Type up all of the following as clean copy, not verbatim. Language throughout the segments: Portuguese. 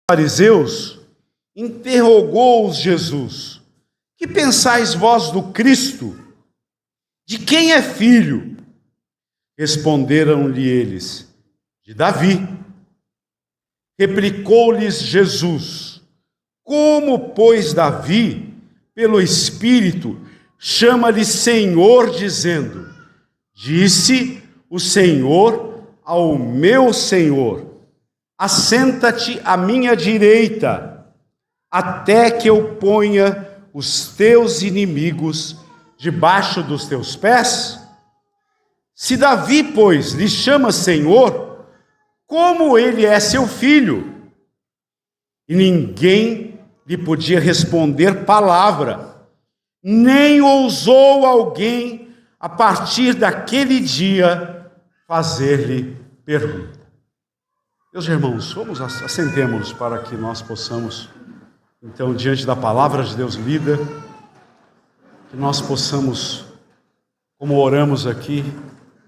Fariseus, interrogou-os Jesus: que pensais vós do Cristo? De quem é filho? Responderam-lhe eles: de Davi. Replicou-lhes Jesus: como, pois, Davi, pelo Espírito, chama-lhe Senhor, dizendo: disse o Senhor ao meu Senhor: assenta-te à minha direita, até que eu ponha os teus inimigos debaixo dos teus pés? Se Davi, pois, lhe chama Senhor, como ele é seu filho? E ninguém lhe podia responder palavra, nem ousou alguém, a partir daquele dia, fazer-lhe pergunta. Meus irmãos, assentemos para que nós possamos, então, diante da palavra de Deus lida, que nós possamos, como oramos aqui,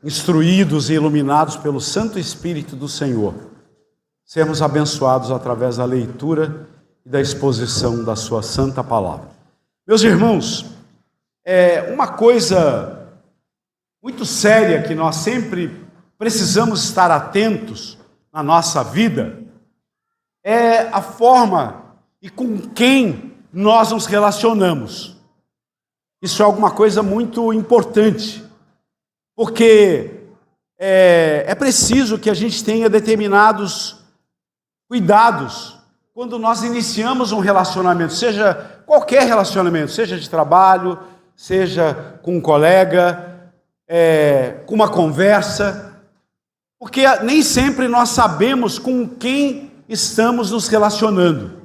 instruídos e iluminados pelo Santo Espírito do Senhor, sermos abençoados através da leitura e da exposição da sua santa palavra. Meus irmãos, uma coisa muito séria que nós sempre precisamos estar atentos na nossa vida é a forma e com quem nós nos relacionamos. Isso é alguma coisa muito importante, porque é preciso que a gente tenha determinados cuidados quando nós iniciamos um relacionamento, seja qualquer relacionamento, seja de trabalho, seja com um colega, com uma conversa, porque nem sempre nós sabemos com quem estamos nos relacionando.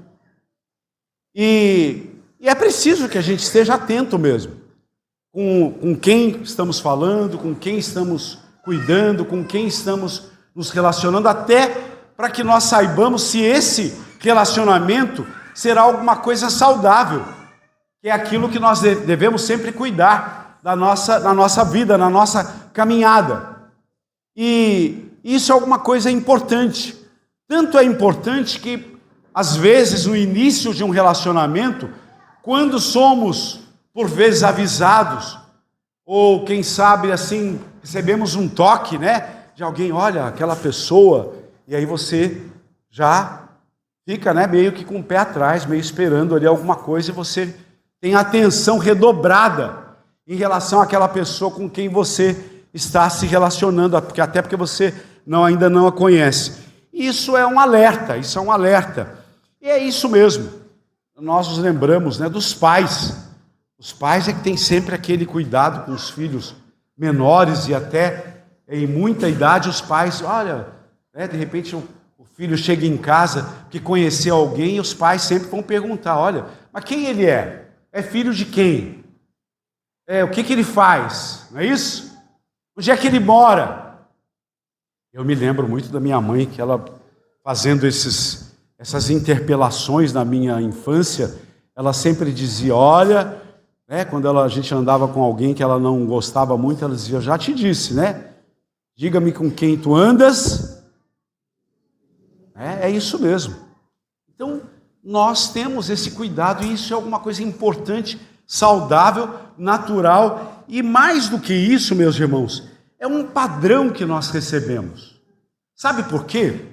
E é preciso que a gente esteja atento mesmo, com quem estamos falando, com quem estamos cuidando, com quem estamos nos relacionando, até para que nós saibamos se esse relacionamento será alguma coisa saudável, que é aquilo que nós devemos sempre cuidar na nossa vida, na nossa caminhada. E isso é alguma coisa importante. Tanto é importante que, às vezes, no início de um relacionamento, quando somos, por vezes, avisados, ou quem sabe, assim, recebemos um toque, né, de alguém, olha, aquela pessoa, e aí você já fica, né, meio que com o pé atrás, meio esperando ali alguma coisa, e você tem atenção redobrada em relação àquela pessoa com quem você está se relacionando, até porque você ainda não a conhece. Isso é um alerta, E é isso mesmo. Nós nos lembramos, né, dos pais. Os pais é que têm sempre aquele cuidado com os filhos menores, e até em muita idade os pais, olha, né, de repente o filho chega em casa que conheceu alguém, e os pais sempre vão perguntar, olha, mas quem ele é? É filho de quem? O que ele faz? Não é isso? Onde é que ele mora? Eu me lembro muito da minha mãe, que ela, fazendo essas interpelações na minha infância, ela sempre dizia, olha, né, quando a gente andava com alguém que ela não gostava muito, ela dizia, eu já te disse, né? Diga-me com quem tu andas. É isso mesmo. Então, nós temos esse cuidado, e isso é alguma coisa importante, saudável, natural, e mais do que isso, meus irmãos, é um padrão que nós recebemos. Sabe por quê?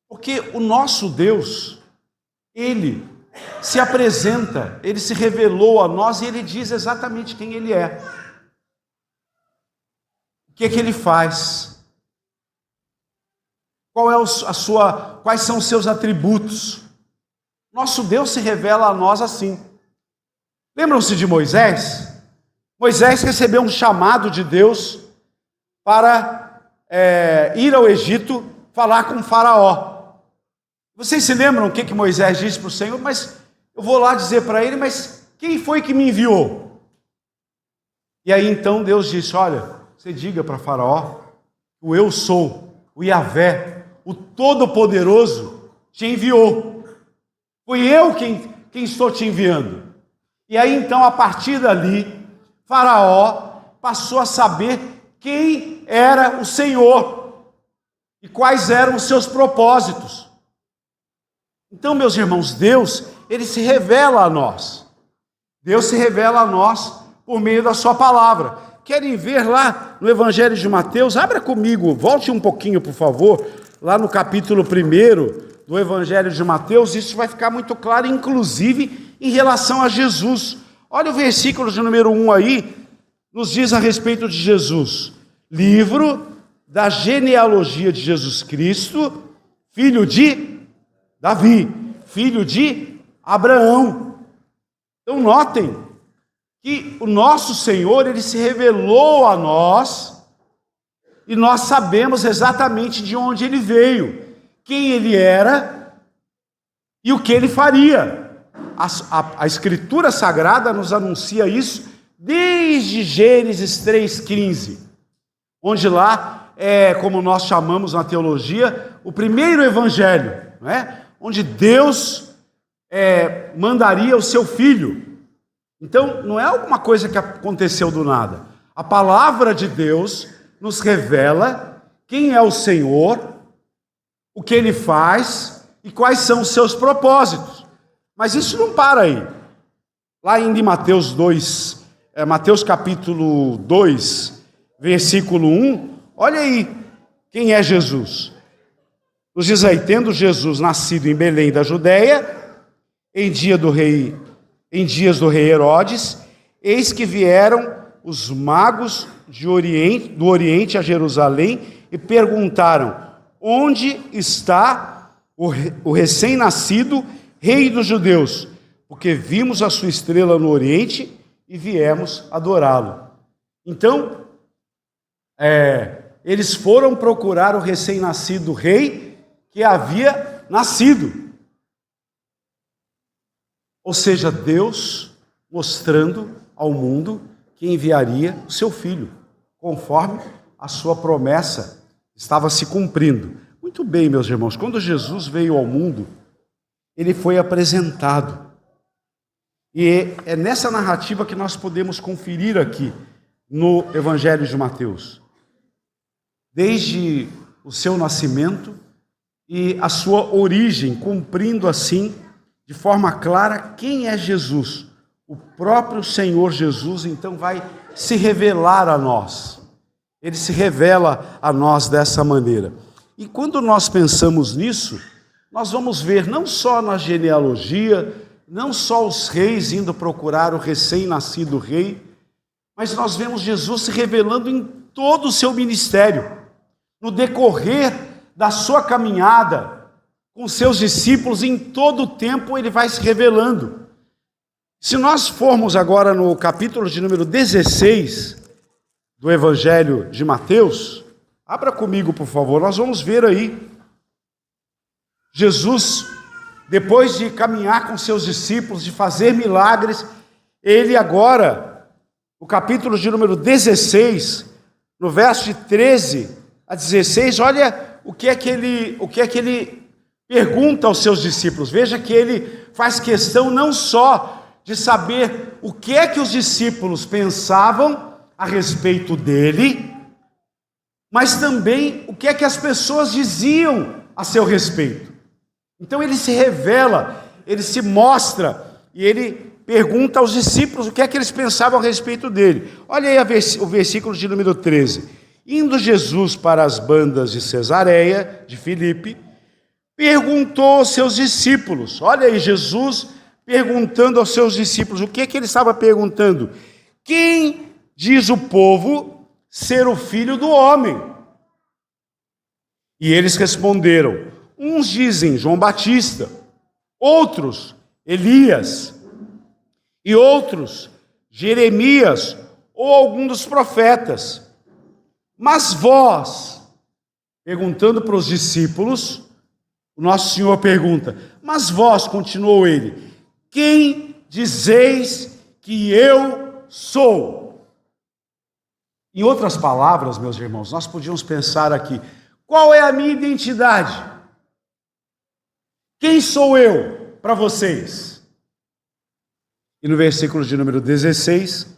Porque o nosso Deus, Ele se apresenta, Ele se revelou a nós, e Ele diz exatamente quem Ele é. O que Ele faz? Quais são os seus atributos? Nosso Deus se revela a nós assim. Lembram-se de Moisés? Moisés recebeu um chamado de Deus para ir ao Egito falar com Faraó. Vocês se lembram o que Moisés disse para o Senhor? Mas eu vou lá dizer para ele, mas quem foi que me enviou? E aí então Deus disse, olha, você diga para Faraó, o eu sou, o Yahvé, o Todo-Poderoso te enviou. Fui eu quem estou te enviando. E aí então, a partir dali, Faraó passou a saber quem era o Senhor e quais eram os seus propósitos. Então, meus irmãos, Deus, ele se revela a nós. Deus se revela a nós por meio da sua palavra. Querem ver lá no Evangelho de Mateus? Abra comigo, volte um pouquinho, por favor, lá no capítulo 1 do Evangelho de Mateus. Isso vai ficar muito claro, inclusive, em relação a Jesus. Olha o versículo de número 1 aí, nos diz a respeito de Jesus. Livro da genealogia de Jesus Cristo, filho de Davi, filho de Abraão. Então notem que o nosso Senhor, ele se revelou a nós, e nós sabemos exatamente de onde ele veio, quem ele era e o que ele faria. A Escritura Sagrada nos anuncia isso desde Gênesis 3,15, onde lá é, como nós chamamos na teologia, o primeiro evangelho, não é? Onde Deus mandaria o seu filho. Então, não é alguma coisa que aconteceu do nada. A palavra de Deus nos revela quem é o Senhor, o que ele faz e quais são os seus propósitos. Mas isso não para aí. Lá em Mateus 2, Mateus capítulo 2, versículo 1, olha aí quem é Jesus. Nos diz aí: tendo Jesus nascido em Belém da Judéia, em dias do rei Herodes, eis que vieram os magos do Oriente a Jerusalém e perguntaram: onde está o recém-nascido rei dos judeus? Porque vimos a sua estrela no Oriente e viemos adorá-lo. Então, eles foram procurar o recém-nascido rei que havia nascido. Ou seja, Deus mostrando ao mundo que enviaria o seu filho, conforme a sua promessa estava se cumprindo. Muito bem, meus irmãos, quando Jesus veio ao mundo, ele foi apresentado. E é nessa narrativa que nós podemos conferir aqui no Evangelho de Mateus. Desde o seu nascimento e a sua origem, cumprindo assim, de forma clara, quem é Jesus. O próprio Senhor Jesus, então, vai se revelar a nós. Ele se revela a nós dessa maneira. E quando nós pensamos nisso, nós vamos ver não só na genealogia, não só os reis indo procurar o recém-nascido rei, mas nós vemos Jesus se revelando em todo o seu ministério. No decorrer da sua caminhada com seus discípulos, em todo o tempo ele vai se revelando. Se nós formos agora no capítulo de número 16 do Evangelho de Mateus, abra comigo, por favor, nós vamos ver aí Jesus, depois de caminhar com seus discípulos, de fazer milagres, ele agora, o capítulo de número 16, no verso de 13 a 16, olha o que é que ele pergunta aos seus discípulos. Veja que ele faz questão não só de saber o que é que os discípulos pensavam a respeito dele, mas também o que é que as pessoas diziam a seu respeito. Então ele se revela, ele se mostra e ele pergunta aos discípulos o que é que eles pensavam a respeito dele. Olha aí o versículo de número 13. Indo Jesus para as bandas de Cesareia, de Filipe, perguntou aos seus discípulos. Olha aí, Jesus perguntando aos seus discípulos. O que é que ele estava perguntando? Quem diz o povo ser o Filho do Homem? E eles responderam: uns dizem João Batista, outros Elias, e outros Jeremias ou algum dos profetas. Mas vós, perguntando para os discípulos, o nosso Senhor pergunta: mas vós, continuou ele, quem dizeis que eu sou? Em outras palavras, meus irmãos, nós podíamos pensar aqui: qual é a minha identidade? Quem sou eu para vocês? E no versículo de número 16,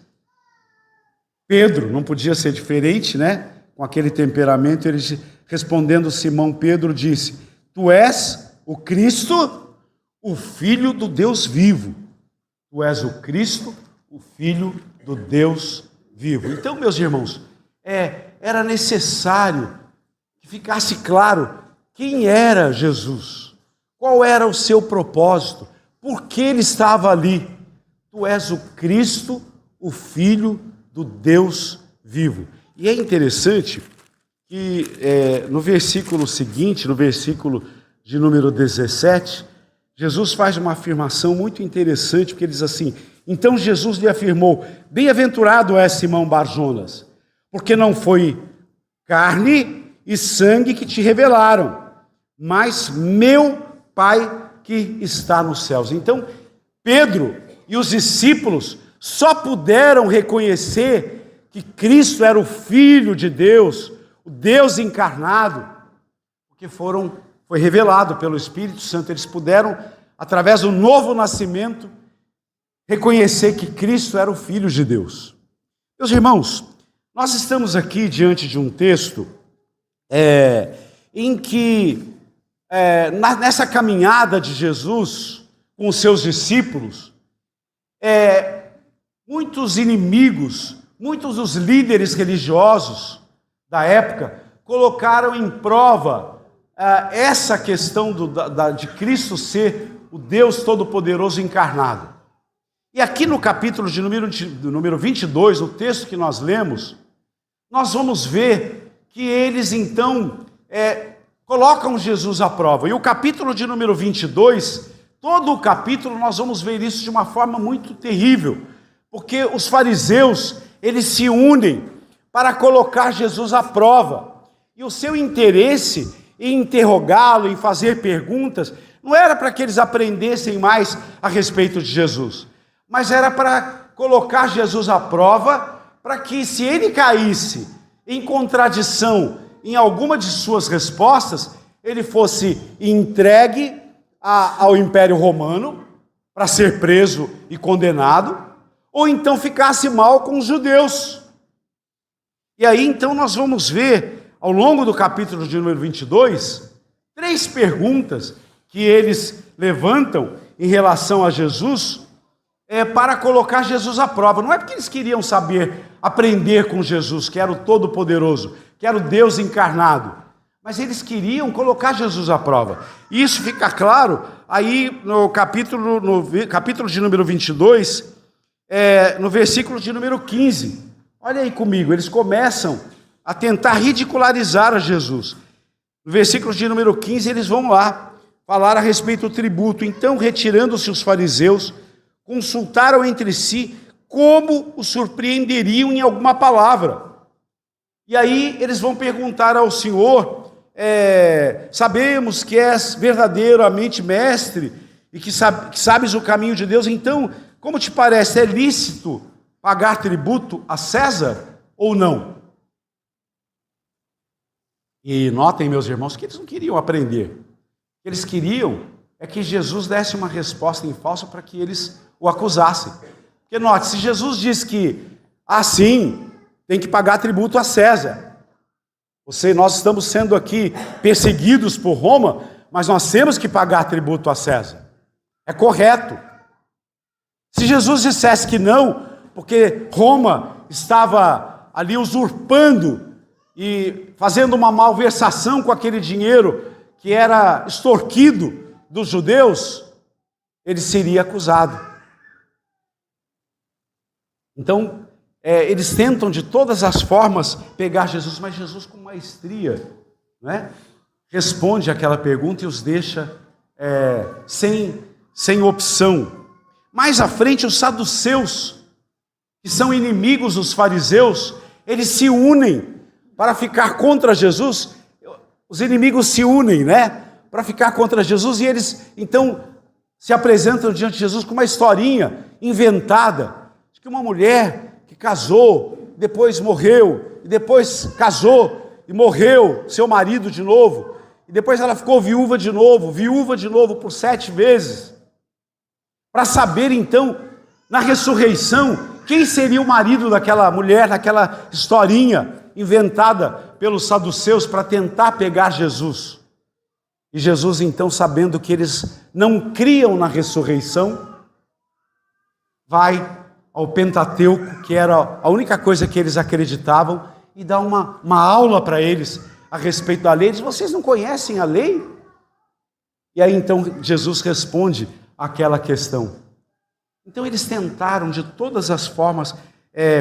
Pedro, não podia ser diferente, né? Com aquele temperamento, ele respondendo Simão Pedro disse: tu és o Cristo, o Filho do Deus vivo. Tu és o Cristo, o Filho do Deus vivo. Então, meus irmãos, era necessário que ficasse claro quem era Jesus, qual era o seu propósito, por que ele estava ali. Tu és o Cristo, o Filho do Deus vivo. E é interessante que no versículo seguinte, no versículo de número 17, Jesus faz uma afirmação muito interessante, porque ele diz assim: então Jesus lhe afirmou: bem-aventurado és Simão Barjonas, porque não foi carne e sangue que te revelaram, mas meu Pai que está nos céus. Então, Pedro e os discípulos só puderam reconhecer que Cristo era o Filho de Deus, o Deus encarnado, porque foi revelado pelo Espírito Santo. Eles puderam, através do novo nascimento, reconhecer que Cristo era o Filho de Deus. Meus irmãos, nós estamos aqui diante de um texto em que, nessa caminhada de Jesus com os seus discípulos, muitos inimigos, muitos dos líderes religiosos da época colocaram em prova essa questão de Cristo ser o Deus Todo-Poderoso encarnado. E aqui no capítulo de número 22, no texto que nós lemos, nós vamos ver que eles então colocam Jesus à prova. E o capítulo de número 22, todo o capítulo nós vamos ver isso de uma forma muito terrível, porque os fariseus, eles se unem para colocar Jesus à prova. E o seu interesse em interrogá-lo, em fazer perguntas, não era para que eles aprendessem mais a respeito de Jesus, mas era para colocar Jesus à prova, para que, se ele caísse em contradição em alguma de suas respostas, ele fosse entregue ao Império Romano para ser preso e condenado, ou então ficasse mal com os judeus. E aí então nós vamos ver, ao longo do capítulo de número 22, 3 perguntas que eles levantam em relação a Jesus, para colocar Jesus à prova. Não é porque eles queriam aprender com Jesus, que era o Todo-Poderoso, que era o Deus encarnado, mas eles queriam colocar Jesus à prova. E isso fica claro aí no capítulo de número 22, no versículo de número 15. Olha aí comigo, eles começam a tentar ridicularizar a Jesus. No versículo de número 15, eles vão lá falar a respeito do tributo. Então, retirando-se os fariseus, consultaram entre si como o surpreenderiam em alguma palavra. E aí eles vão perguntar ao Senhor: sabemos que és verdadeiramente mestre e que sabes o caminho de Deus, então, como te parece, é lícito pagar tributo a César ou não? E notem, meus irmãos, que eles não queriam aprender. O que eles queriam é que Jesus desse uma resposta em falso para que eles o acusassem. Porque note, se Jesus diz que, sim, tem que pagar tributo a César, nós estamos sendo aqui perseguidos por Roma, mas nós temos que pagar tributo a César. É correto. Se Jesus dissesse que não, porque Roma estava ali usurpando e fazendo uma malversação com aquele dinheiro que era extorquido dos judeus, ele seria acusado. Então, eles tentam de todas as formas pegar Jesus, mas Jesus, com maestria, responde àquela pergunta e os deixa sem opção. Mais à frente, os saduceus, que são inimigos dos fariseus, eles se unem para ficar contra Jesus. Os inimigos se unem, para ficar contra Jesus, e eles então se apresentam diante de Jesus com uma historinha inventada, de que uma mulher que casou, depois morreu, e depois casou e morreu seu marido de novo, e depois ela ficou viúva de novo por 7 vezes, para saber então, na ressurreição, quem seria o marido daquela mulher, daquela historinha inventada pelos saduceus para tentar pegar Jesus. E Jesus, então, sabendo que eles não criam na ressurreição, vai ao Pentateuco, que era a única coisa que eles acreditavam, e dá uma aula para eles a respeito da lei. Ele diz: vocês não conhecem a lei? E aí então Jesus responde àquela questão. Então eles tentaram de todas as formas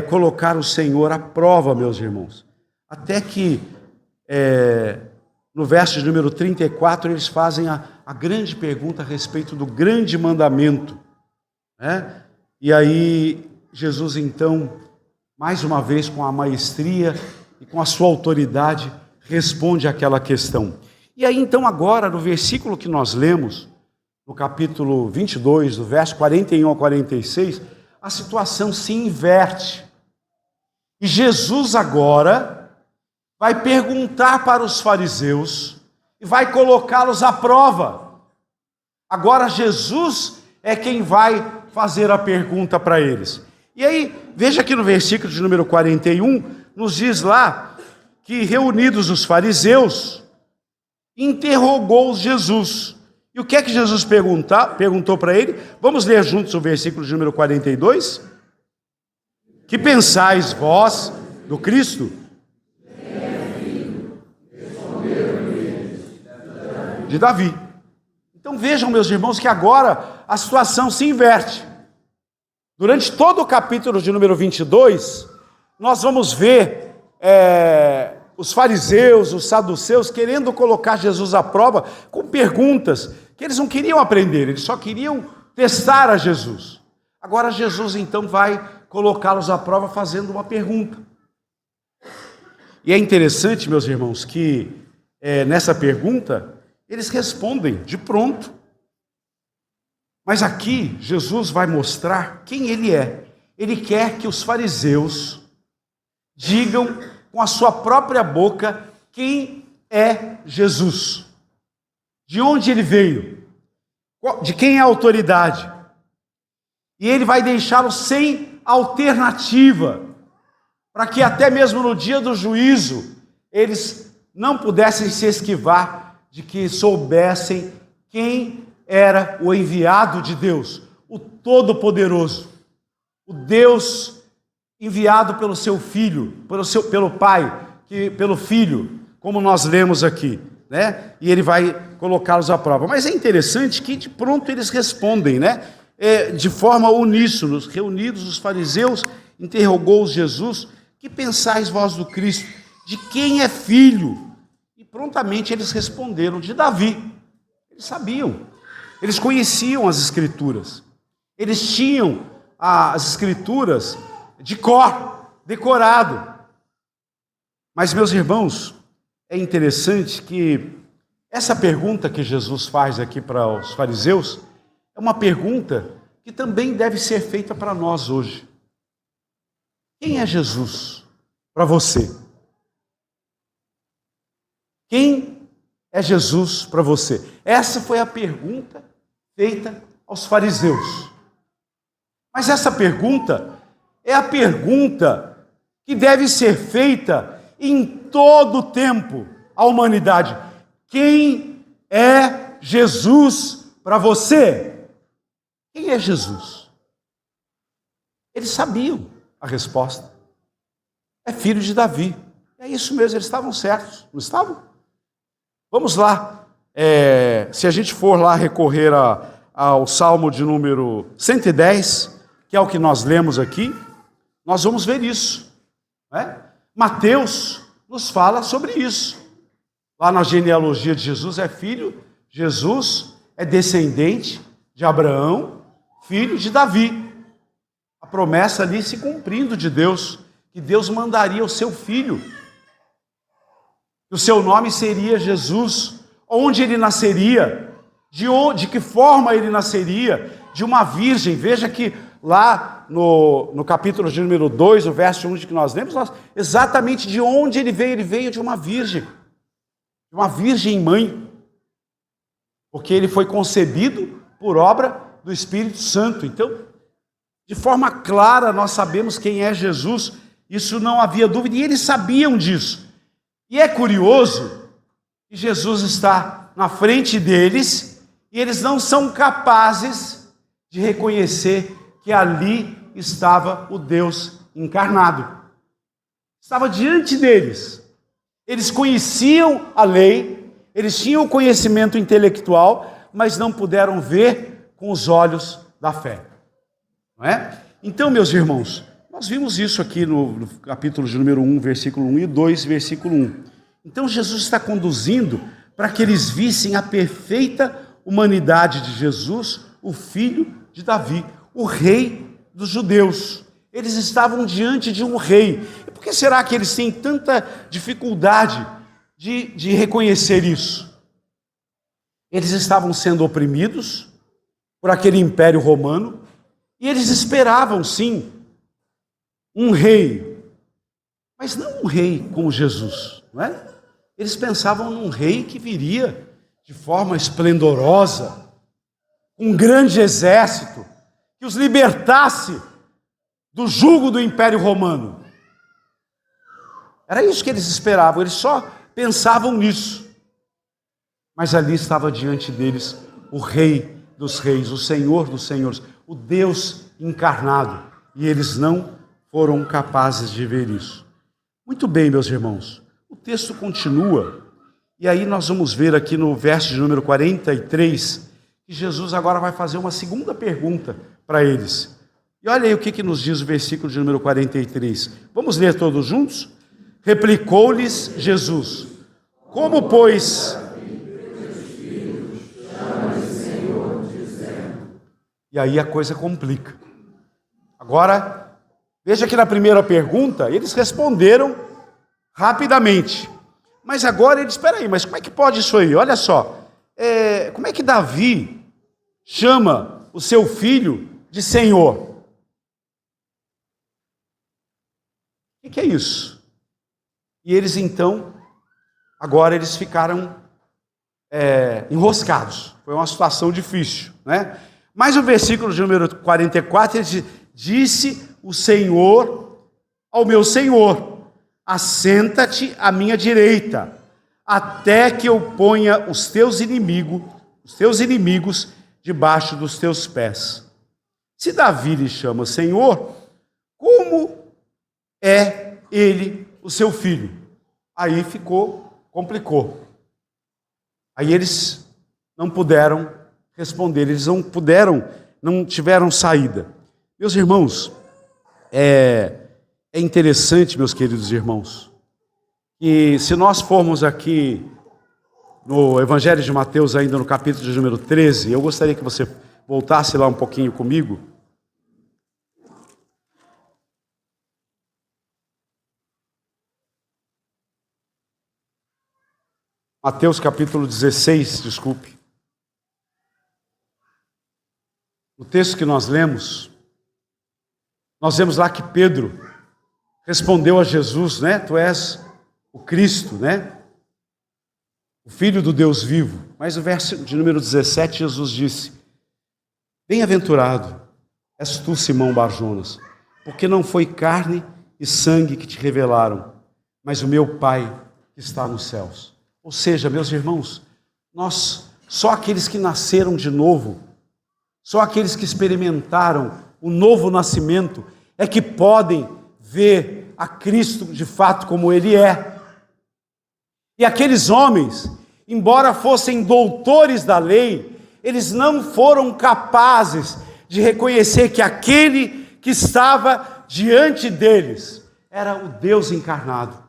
colocar o Senhor à prova, meus irmãos. Até que no verso de número 34 eles fazem a grande pergunta a respeito do grande mandamento, né? E aí Jesus então, mais uma vez com a maestria e com a sua autoridade, responde àquela questão. E aí então agora, no versículo que nós lemos, no capítulo 22, do verso 41 a 46, a situação se inverte. E Jesus agora vai perguntar para os fariseus e vai colocá-los à prova. Agora Jesus é quem vai fazer a pergunta para eles. E aí, veja que no versículo de número 41, nos diz lá que, reunidos os fariseus, interrogou Jesus. E o que é que Jesus perguntou para ele? Vamos ler juntos o versículo de número 42? Que pensais vós do Cristo? De Davi. Então vejam, meus irmãos, que agora a situação se inverte. Durante todo o capítulo de número 22, nós vamos ver os fariseus, os saduceus, querendo colocar Jesus à prova com perguntas que eles não queriam aprender, eles só queriam testar a Jesus. Agora Jesus então vai colocá-los à prova fazendo uma pergunta. E é interessante, meus irmãos, que nessa pergunta eles respondem de pronto. Mas aqui Jesus vai mostrar quem ele é. Ele quer que os fariseus digam com a sua própria boca quem é Jesus. De onde ele veio? De quem é a autoridade? E ele vai deixá-los sem alternativa, para que até mesmo no dia do juízo eles não pudessem se esquivar de que soubessem quem era o enviado de Deus, o Todo-Poderoso, o Deus enviado pelo seu Filho, pelo Pai, pelo Filho, como nós lemos aqui, né? E ele vai colocá-los à prova. Mas é interessante que de pronto eles respondem, né? De forma uníssona, reunidos os fariseus, interrogou-os Jesus: que pensais vós do Cristo? De quem é filho? E prontamente eles responderam: de Davi. Eles sabiam. Eles conheciam as Escrituras, eles tinham as Escrituras de cor, decorado. Mas, meus irmãos, é interessante que essa pergunta que Jesus faz aqui para os fariseus é uma pergunta que também deve ser feita para nós hoje. Quem é Jesus para você? Quem é Jesus para você? Essa foi a pergunta feita aos fariseus. Mas essa pergunta é a pergunta que deve ser feita em todo o tempo à humanidade. Quem é Jesus para você? Quem é Jesus? Eles sabiam a resposta. É filho de Davi. É isso mesmo, eles estavam certos, não estavam? Vamos lá. Se a gente for lá recorrer ao Salmo de número 110, que é o que nós lemos aqui, nós vamos ver isso, né? Mateus nos fala sobre isso. Lá na genealogia de Jesus é filho, Jesus é descendente de Abraão, filho de Davi. A promessa ali se cumprindo de Deus, que Deus mandaria o seu filho. O seu nome seria Jesus. Onde ele nasceria? De que forma ele nasceria? De uma virgem. Veja que lá no capítulo de número 2, o verso 1 que nós lemos, exatamente de onde ele veio de uma virgem. De uma virgem mãe. Porque ele foi concebido por obra do Espírito Santo. Então, de forma clara, nós sabemos quem é Jesus. Isso não havia dúvida, e eles sabiam disso. E é curioso que Jesus está na frente deles e eles não são capazes de reconhecer que ali estava o Deus encarnado. Estava diante deles. Eles conheciam a lei, eles tinham o conhecimento intelectual, mas não puderam ver com os olhos da fé. Não é? Então, meus irmãos, nós vimos isso aqui no capítulo de número 1, versículo 1 e 2, versículo 1. Então, Jesus está conduzindo para que eles vissem a perfeita humanidade de Jesus, o filho de Davi, o rei dos judeus. Eles estavam diante de um rei. E por que será que eles têm tanta dificuldade de reconhecer isso? Eles estavam sendo oprimidos por aquele império romano e eles esperavam, sim, um rei, mas não um rei como Jesus, não é? Eles pensavam num rei que viria de forma esplendorosa, com um grande exército, que os libertasse do jugo do Império Romano. Era isso que eles esperavam, eles só pensavam nisso. Mas ali estava diante deles o Rei dos Reis, o Senhor dos Senhores, o Deus encarnado. E eles não foram capazes de ver isso. Muito bem, meus irmãos. O texto continua. E aí nós vamos ver aqui no verso de número 43, que Jesus agora vai fazer uma segunda pergunta para eles. E olha aí o que nos diz o versículo de número 43. Vamos ler todos juntos? Replicou-lhes Jesus: como, pois... E aí a coisa complica. Agora, veja que na primeira pergunta, eles responderam rapidamente. Mas agora eles, espera aí, mas como é que pode isso aí? Olha só, como é que Davi chama o seu filho de Senhor? O que é isso? E eles então, agora eles ficaram enroscados. Foi uma situação difícil, né? Mas o versículo de número 44, ele diz: disse o Senhor ao meu Senhor: assenta-te à minha direita, até que eu ponha os teus inimigos debaixo dos teus pés. Se Davi lhe chama Senhor, como é ele o seu filho? Aí complicou. Aí eles não puderam responder, eles não tiveram saída. Meus irmãos, é interessante, meus queridos irmãos, que se nós formos aqui no Evangelho de Mateus, ainda no capítulo de número 13, eu gostaria que você voltasse lá um pouquinho comigo. Mateus capítulo 16, desculpe. No texto que nós lemos, nós vemos lá que Pedro respondeu a Jesus, né? Tu és o Cristo, né? O Filho do Deus vivo. Mas no verso de número 17, Jesus disse: bem-aventurado és tu, Simão Bar-Jonas, porque não foi carne e sangue que te revelaram, mas o meu Pai que está nos céus. Ou seja, meus irmãos, só aqueles que nasceram de novo, só aqueles que experimentaram o novo nascimento é que podem ver a Cristo de fato como Ele é. E aqueles homens, embora fossem doutores da lei, eles não foram capazes de reconhecer que aquele que estava diante deles era o Deus encarnado,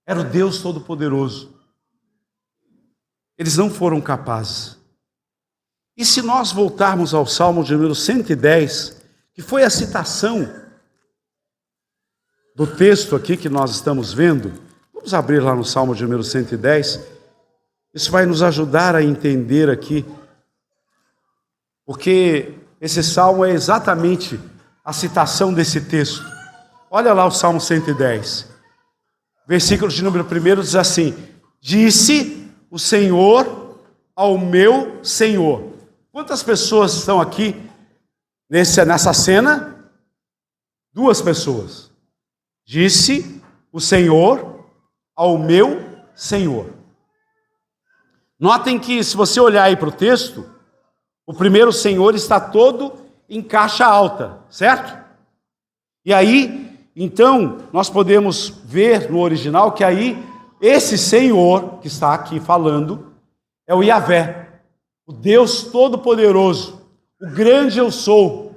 era o Deus Todo-Poderoso. Eles não foram capazes. E se nós voltarmos ao Salmo de número 110, que foi a citação do texto aqui que nós estamos vendo, vamos abrir lá no Salmo de número 110, isso vai nos ajudar a entender aqui, porque esse salmo é exatamente a citação desse texto. Olha lá o Salmo 110, versículo de número 1 diz assim: disse o Senhor ao meu Senhor. Quantas pessoas estão aqui nessa cena? 2 pessoas. Disse o Senhor ao meu Senhor. Notem que, se você olhar aí para o texto, o primeiro Senhor está todo em caixa alta, certo? E aí, então, nós podemos ver no original que aí, esse Senhor que está aqui falando, é o Yahvé, o Deus Todo-Poderoso, o grande eu sou.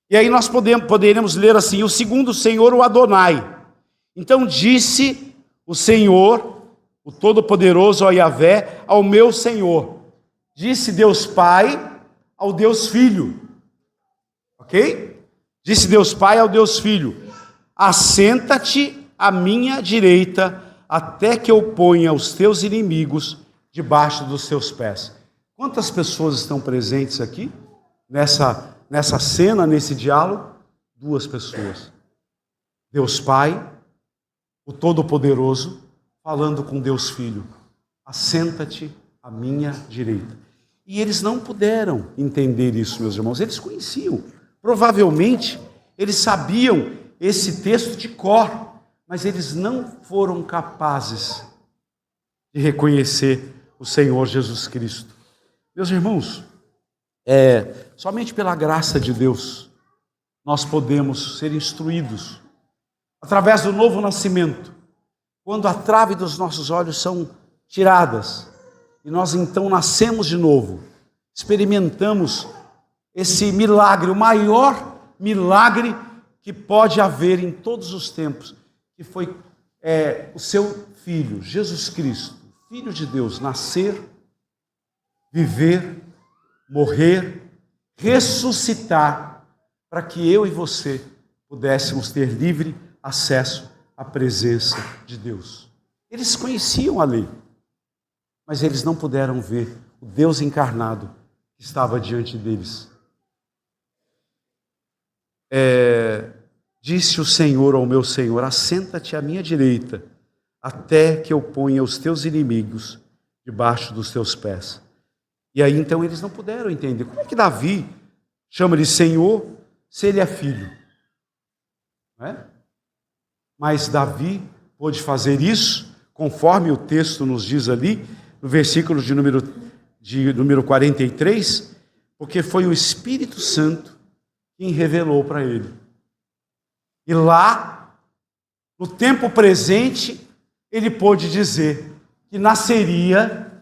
E aí nós poderíamos ler assim, o segundo Senhor, o Adonai. Então disse o Senhor, o Todo-Poderoso, ao Yahvé, ao meu Senhor. Disse Deus Pai ao Deus Filho. Ok? Disse Deus Pai ao Deus Filho: assenta-te à minha direita, até que eu ponha os teus inimigos debaixo dos teus pés. Quantas pessoas estão presentes aqui, nessa cena, nesse diálogo? 2 pessoas. Deus Pai, o Todo-Poderoso, falando com Deus Filho: assenta-te à minha direita. E eles não puderam entender isso, meus irmãos. Eles conheciam, provavelmente eles sabiam esse texto de cor, mas eles não foram capazes de reconhecer o Senhor Jesus Cristo. Meus irmãos, somente pela graça de Deus nós podemos ser instruídos através do novo nascimento, quando a trave dos nossos olhos são tiradas e nós então nascemos de novo, experimentamos esse milagre, o maior milagre que pode haver em todos os tempos, que foi o seu Filho, Jesus Cristo, Filho de Deus, nascer, viver, morrer, ressuscitar, para que eu e você pudéssemos ter livre acesso à presença de Deus. Eles conheciam a lei, mas eles não puderam ver o Deus encarnado que estava diante deles. Disse o Senhor ao meu Senhor: assenta-te à minha direita, até que eu ponha os teus inimigos debaixo dos teus pés. E aí então eles não puderam entender. Como é que Davi chama-lhe Senhor se ele é filho? Não é? Mas Davi pôde fazer isso, conforme o texto nos diz ali, no versículo de número 43, porque foi o Espírito Santo quem revelou para ele. E lá, no tempo presente, ele pôde dizer que nasceria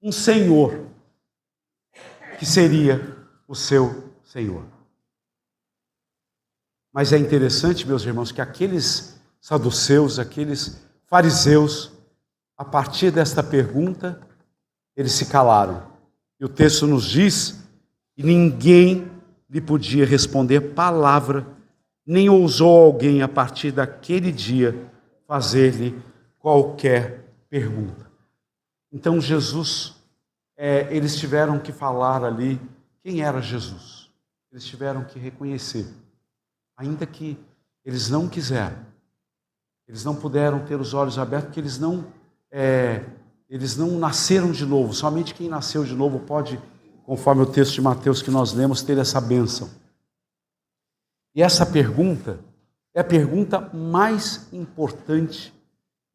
um Senhor, que seria o seu Senhor. Mas é interessante, meus irmãos, que aqueles saduceus, aqueles fariseus, a partir desta pergunta, eles se calaram. E o texto nos diz que ninguém lhe podia responder palavra, nem ousou alguém, a partir daquele dia, fazer-lhe qualquer pergunta. Então Jesus, eles tiveram que falar ali quem era Jesus. Eles tiveram que reconhecer, ainda que eles não quiseram, eles não puderam ter os olhos abertos, porque eles não nasceram de novo. Somente quem nasceu de novo pode, conforme o texto de Mateus que nós lemos, ter essa bênção. E essa pergunta é a pergunta mais importante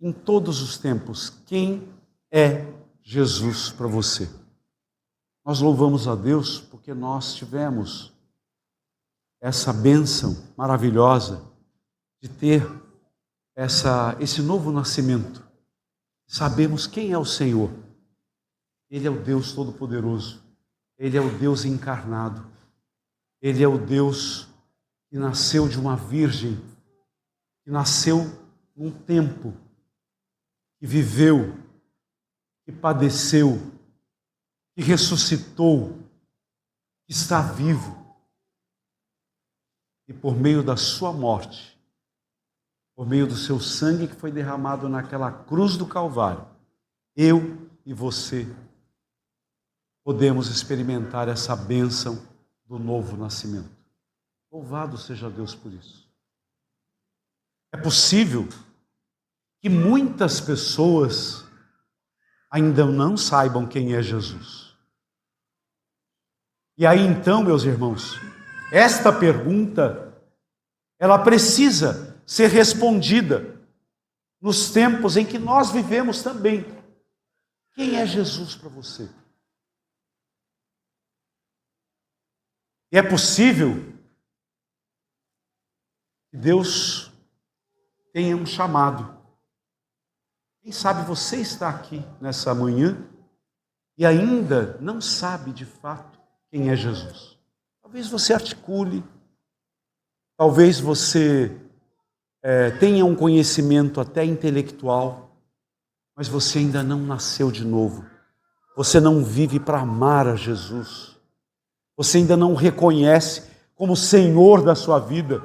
em todos os tempos. Quem é Jesus para você? Nós louvamos a Deus porque nós tivemos essa bênção maravilhosa de ter esse novo nascimento. Sabemos quem é o Senhor. Ele é o Deus Todo-Poderoso. Ele é o Deus encarnado. Ele é o Deus que nasceu de uma virgem, que nasceu num tempo, que viveu, que padeceu, que ressuscitou, que está vivo. E por meio da sua morte, por meio do seu sangue que foi derramado naquela cruz do Calvário, eu e você podemos experimentar essa bênção do novo nascimento. Louvado seja Deus por isso. É possível que muitas pessoas ainda não saibam quem é Jesus. E aí então, meus irmãos, esta pergunta, ela precisa ser respondida nos tempos em que nós vivemos também. Quem é Jesus para você? E é possível que Deus tenha um chamado. Quem sabe você está aqui nessa manhã e ainda não sabe de fato quem é Jesus. Talvez você articule, talvez você tenha um conhecimento até intelectual, mas você ainda não nasceu de novo. Você não vive para amar a Jesus. Você ainda não o reconhece como Senhor da sua vida,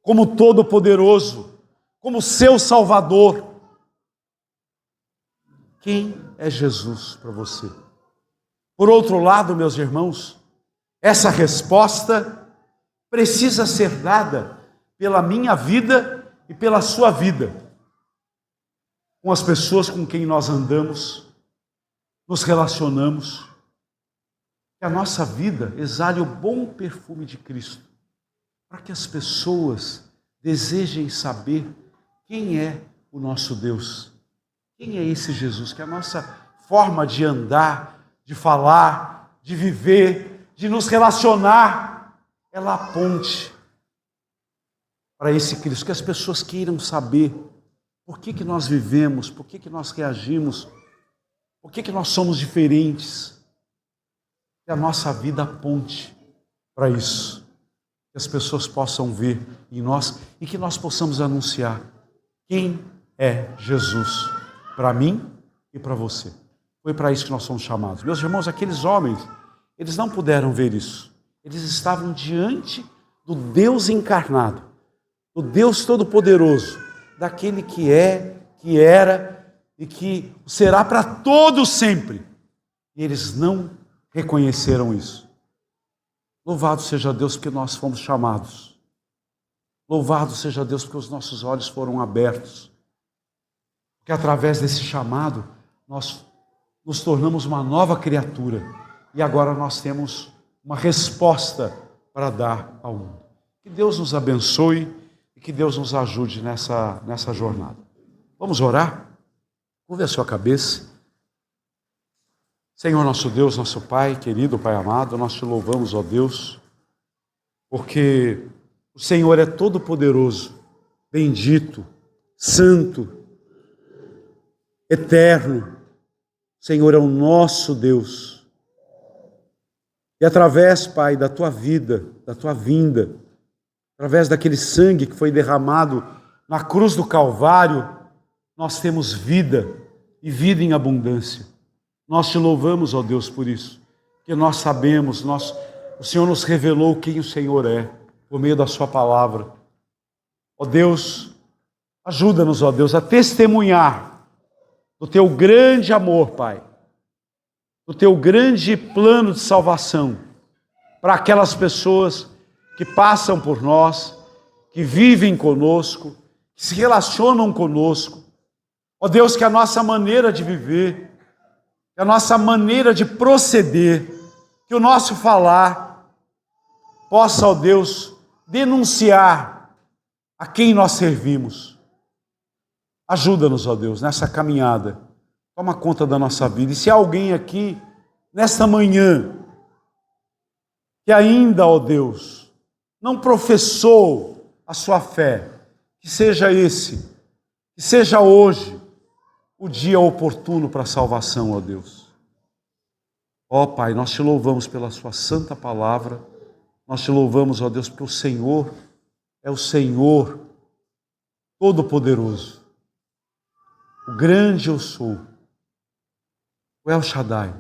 como Todo-Poderoso, como seu Salvador. Quem é Jesus para você? Por outro lado, meus irmãos, essa resposta precisa ser dada pela minha vida e pela sua vida, com as pessoas com quem nós andamos, nos relacionamos, que a nossa vida exale o bom perfume de Cristo, para que as pessoas desejem saber quem é o nosso Deus, quem é esse Jesus, que a nossa forma de andar, de falar, de viver, de nos relacionar, ela aponte para esse Cristo, que as pessoas queiram saber por que nós vivemos, por que nós reagimos, por que nós somos diferentes, que a nossa vida aponte para isso, que as pessoas possam ver em nós e que nós possamos anunciar quem é Jesus para mim e para você. Foi para isso que nós somos chamados. Meus irmãos, aqueles homens, eles não puderam ver isso. Eles estavam diante do Deus encarnado, do Deus Todo-Poderoso, daquele que é, que era e que será para todos sempre. E eles não reconheceram isso. Louvado seja Deus porque nós fomos chamados. Louvado seja Deus porque os nossos olhos foram abertos. Porque através desse chamado, nós nos tornamos uma nova criatura. E agora nós temos uma resposta para dar ao mundo. Que Deus nos abençoe e que Deus nos ajude nessa jornada. Vamos orar? Curve a sua cabeça. Senhor nosso Deus, nosso Pai, querido Pai amado, nós te louvamos, ó Deus, porque o Senhor é todo-poderoso, bendito, santo, eterno. O Senhor é o nosso Deus. E através, Pai, da tua vida, da tua vinda, através daquele sangue que foi derramado na cruz do Calvário, nós temos vida e vida em abundância. Nós te louvamos, ó Deus, por isso, porque nós sabemos, o Senhor nos revelou quem o Senhor é, por meio da sua palavra. Ó Deus, ajuda-nos, ó Deus, a testemunhar do teu grande amor, Pai, do teu grande plano de salvação, para aquelas pessoas que passam por nós, que vivem conosco, que se relacionam conosco. Ó Deus, que a nossa maneira de viver, que a nossa maneira de proceder, que o nosso falar possa, ó Deus, denunciar a quem nós servimos. Ajuda-nos, ó Deus, nessa caminhada. Toma conta da nossa vida. E se há alguém aqui, nesta manhã, que ainda, ó Deus, não professou a sua fé, que seja hoje, o dia oportuno para a salvação, ó Deus. Ó Pai, nós te louvamos pela sua santa palavra, nós te louvamos, ó Deus, porque o Senhor é o Senhor Todo-Poderoso, o grande eu sou, o El Shaddai.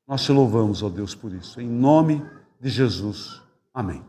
Nós te louvamos, ó Deus, por isso, em nome de Jesus. Amém.